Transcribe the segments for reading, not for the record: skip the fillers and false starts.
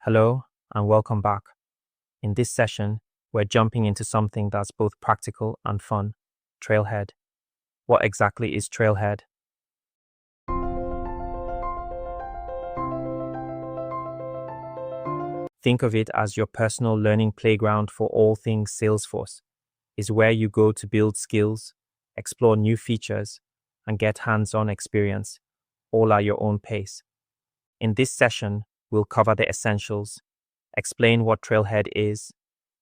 Hello and welcome back. In this session, we're jumping into something that's both practical and fun, Trailhead. What exactly is Trailhead? Think of it as your personal learning playground for all things Salesforce. It's where you go to build skills, explore new features, and get hands-on experience, all at your own pace. In this session, we'll cover the essentials, explain what Trailhead is,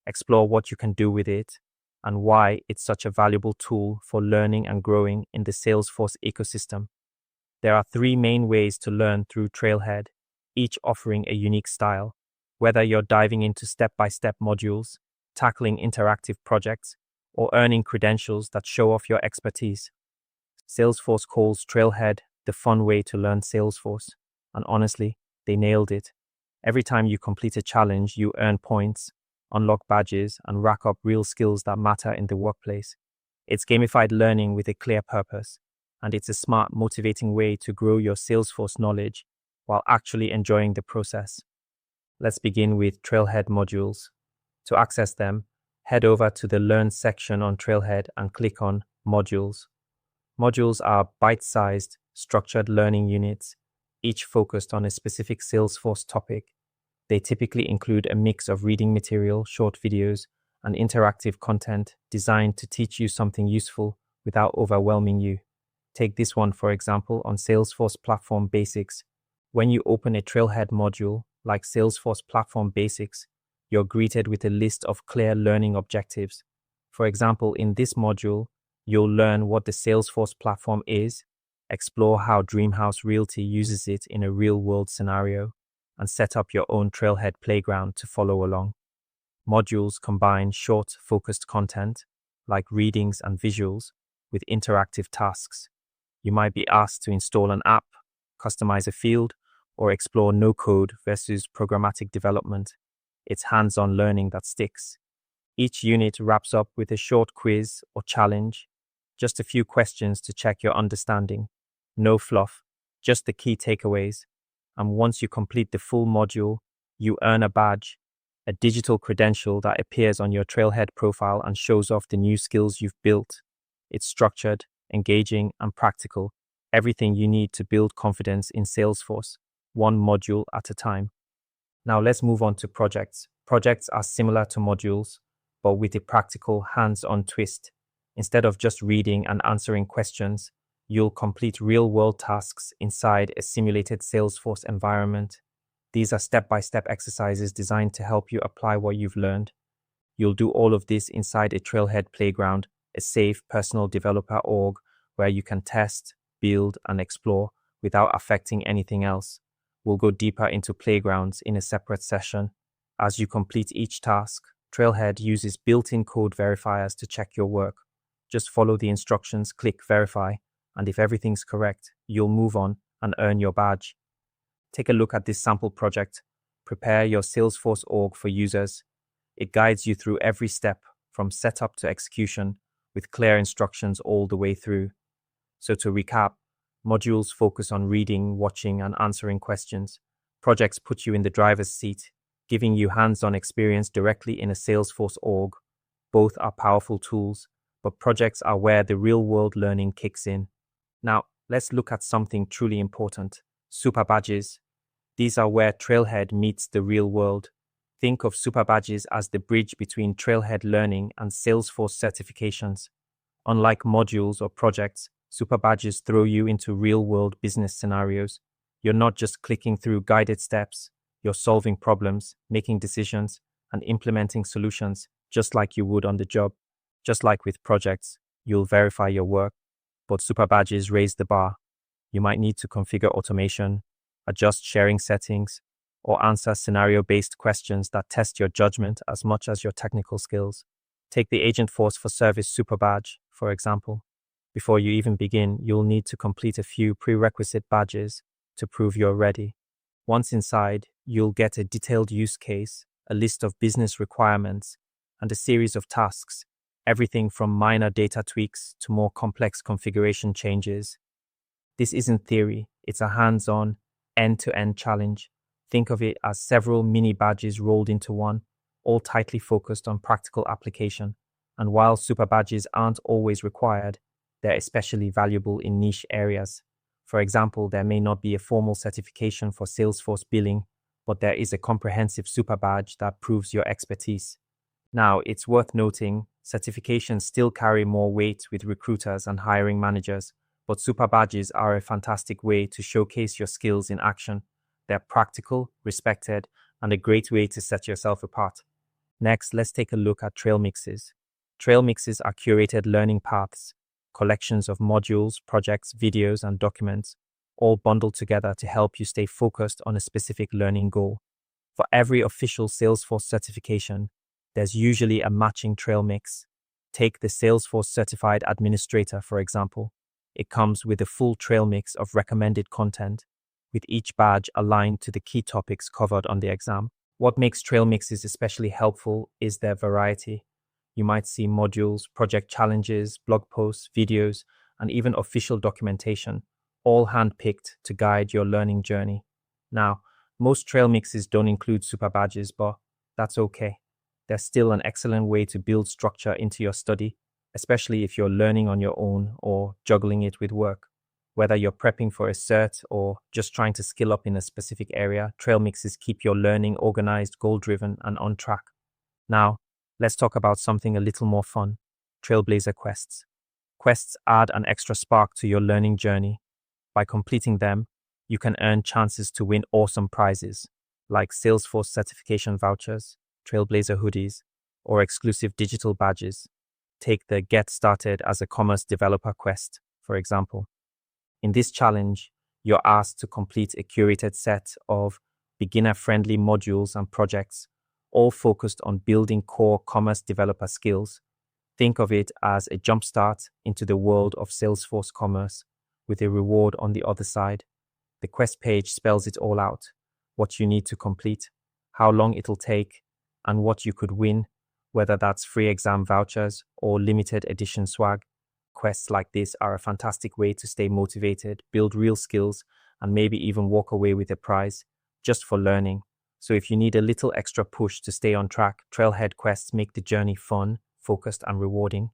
explore what you can do with it, and why it's such a valuable tool for learning and growing in the Salesforce ecosystem. There are three main ways to learn through Trailhead, each offering a unique style. Whether you're diving into step-by-step modules, tackling interactive projects, or earning credentials that show off your expertise, Salesforce calls Trailhead the fun way to learn Salesforce, and honestly, they nailed it. Every time you complete a challenge, you earn points, unlock badges, and rack up real skills that matter in the workplace. It's gamified learning with a clear purpose, and it's a smart, motivating way to grow your Salesforce knowledge while actually enjoying the process. Let's begin with Trailhead modules. To access them, head over to the Learn section on Trailhead and click on Modules. Modules are bite-sized, structured learning units, each focused on a specific Salesforce topic. They typically include a mix of reading material, short videos, and interactive content designed to teach you something useful without overwhelming you. Take this one, for example, on Salesforce Platform Basics. When you open a Trailhead module, like Salesforce Platform Basics, you're greeted with a list of clear learning objectives. For example, in this module, you'll learn what the Salesforce platform is, explore how Dreamhouse Realty uses it in a real-world scenario, and set up your own Trailhead playground to follow along. Modules combine short, focused content, like readings and visuals, with interactive tasks. You might be asked to install an app, customize a field, or explore no-code versus programmatic development. It's hands-on learning that sticks. Each unit wraps up with a short quiz or challenge, just a few questions to check your understanding. No fluff, just the key takeaways. And once you complete the full module, you earn a badge, a digital credential that appears on your Trailhead profile and shows off the new skills you've built. It's structured, engaging, and practical, everything you need to build confidence in Salesforce, one module at a time. Now let's move on to projects. Projects are similar to modules, but with a practical, hands-on twist. Instead of just reading and answering questions, you'll complete real-world tasks inside a simulated Salesforce environment. These are step-by-step exercises designed to help you apply what you've learned. You'll do all of this inside a Trailhead Playground, a safe personal developer org where you can test, build, and explore without affecting anything else. We'll go deeper into Playgrounds in a separate session. As you complete each task, Trailhead uses built-in code verifiers to check your work. Just follow the instructions, click Verify, and if everything's correct, you'll move on and earn your badge. Take a look at this sample project. Prepare your Salesforce org for users. It guides you through every step, from setup to execution, with clear instructions all the way through. So to recap, modules focus on reading, watching, and answering questions. Projects put you in the driver's seat, giving you hands-on experience directly in a Salesforce org. Both are powerful tools, but projects are where the real-world learning kicks in. Now, let's look at something truly important, Superbadges. These are where Trailhead meets the real world. Think of Superbadges as the bridge between Trailhead learning and Salesforce certifications. Unlike modules or projects, Superbadges throw you into real-world business scenarios. You're not just clicking through guided steps, you're solving problems, making decisions, and implementing solutions just like you would on the job. Just like with projects, you'll verify your work, but Superbadges raise the bar. You might need to configure automation, adjust sharing settings, or answer scenario-based questions that test your judgment as much as your technical skills. Take the Agent Force for Service Superbadge, for example. Before you even begin, you'll need to complete a few prerequisite badges to prove you're ready. Once inside, you'll get a detailed use case, a list of business requirements, and a series of tasks, everything from minor data tweaks to more complex configuration changes. This isn't theory, it's a hands-on, end-to-end challenge. Think of it as several mini badges rolled into one, all tightly focused on practical application. And while super badges aren't always required, they're especially valuable in niche areas. For example, there may not be a formal certification for Salesforce billing, but there is a comprehensive super badge that proves your expertise. Now, it's worth noting, certifications still carry more weight with recruiters and hiring managers, but super badges are a fantastic way to showcase your skills in action. They're practical, respected, and a great way to set yourself apart. Next, let's take a look at Trailmixes. Trailmixes are curated learning paths, collections of modules, projects, videos, and documents, all bundled together to help you stay focused on a specific learning goal. For every official Salesforce certification, there's usually a matching Trailmix. Take the Salesforce Certified Administrator, for example. It comes with a full Trailmix of recommended content, with each badge aligned to the key topics covered on the exam. What makes Trailmixes especially helpful is their variety. You might see modules, project challenges, blog posts, videos, and even official documentation, all handpicked to guide your learning journey. Now, most Trailmixes don't include super badges, but that's okay. They're still an excellent way to build structure into your study, especially if you're learning on your own or juggling it with work. Whether you're prepping for a cert or just trying to skill up in a specific area, Trailmixes keep your learning organized, goal-driven, and on track. Now, let's talk about something a little more fun: Trailblazer quests. Quests add an extra spark to your learning journey. By completing them, you can earn chances to win awesome prizes, like Salesforce certification vouchers, Trailblazer hoodies, or exclusive digital badges. Take the Get Started as a Commerce Developer quest, for example. In this challenge, you're asked to complete a curated set of beginner-friendly modules and projects, all focused on building core commerce developer skills. Think of it as a jumpstart into the world of Salesforce commerce, with a reward on the other side. The quest page spells it all out: what you need to complete, how long it'll take, and what you could win, whether that's free exam vouchers or limited edition swag. Quests like this are a fantastic way to stay motivated, build real skills, and maybe even walk away with a prize just for learning. So if you need a little extra push to stay on track, Trailhead quests make the journey fun, focused, and rewarding.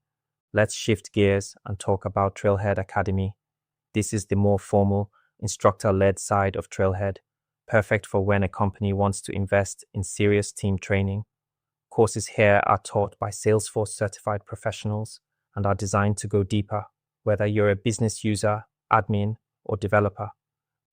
Let's shift gears and talk about Trailhead Academy. This is the more formal, instructor-led side of Trailhead, perfect for when a company wants to invest in serious team training. Courses here are taught by Salesforce certified professionals and are designed to go deeper, whether you're a business user, admin, or developer.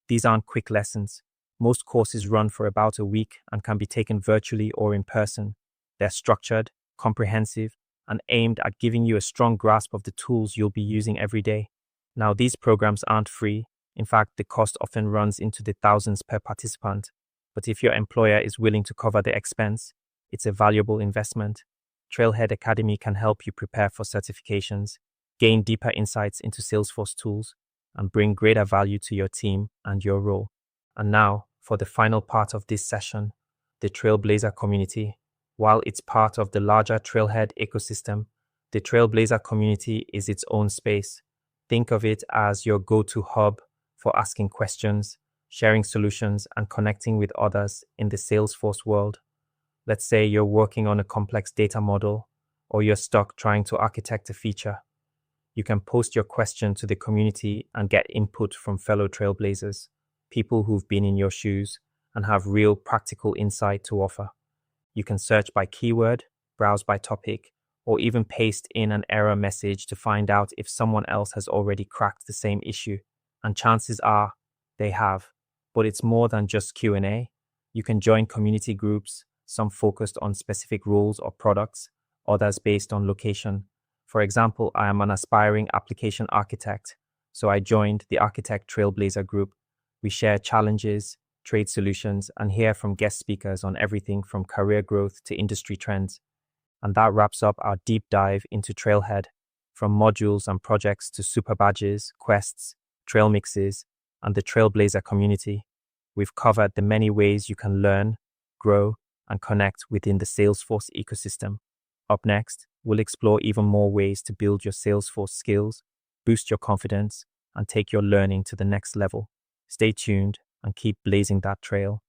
These aren't quick lessons. Most courses run for about a week and can be taken virtually or in person. They're structured, comprehensive, and aimed at giving you a strong grasp of the tools you'll be using every day. Now, these programs aren't free. In fact, the cost often runs into the thousands per participant. But if your employer is willing to cover the expense, it's a valuable investment. Trailhead Academy can help you prepare for certifications, gain deeper insights into Salesforce tools, and bring greater value to your team and your role. And now, for the final part of this session, the Trailblazer community. While it's part of the larger Trailhead ecosystem, the Trailblazer community is its own space. Think of it as your go-to hub for asking questions, sharing solutions, and connecting with others in the Salesforce world. Let's say you're working on a complex data model, or you're stuck trying to architect a feature. You can post your question to the community and get input from fellow Trailblazers, people who've been in your shoes and have real practical insight to offer. You can search by keyword, browse by topic, or even paste in an error message to find out if someone else has already cracked the same issue. And chances are they have. But it's more than just Q&A. You can join community groups, some focused on specific roles or products, others based on location. For example, I am an aspiring application architect, so I joined the Architect Trailblazer group. We share challenges, trade solutions, and hear from guest speakers on everything from career growth to industry trends. And that wraps up our deep dive into Trailhead, from modules and projects to Superbadges, quests, Trailmixes, and the Trailblazer community. We've covered the many ways you can learn, grow, and connect within the Salesforce ecosystem. Up next, we'll explore even more ways to build your Salesforce skills, boost your confidence, and take your learning to the next level. Stay tuned and keep blazing that trail.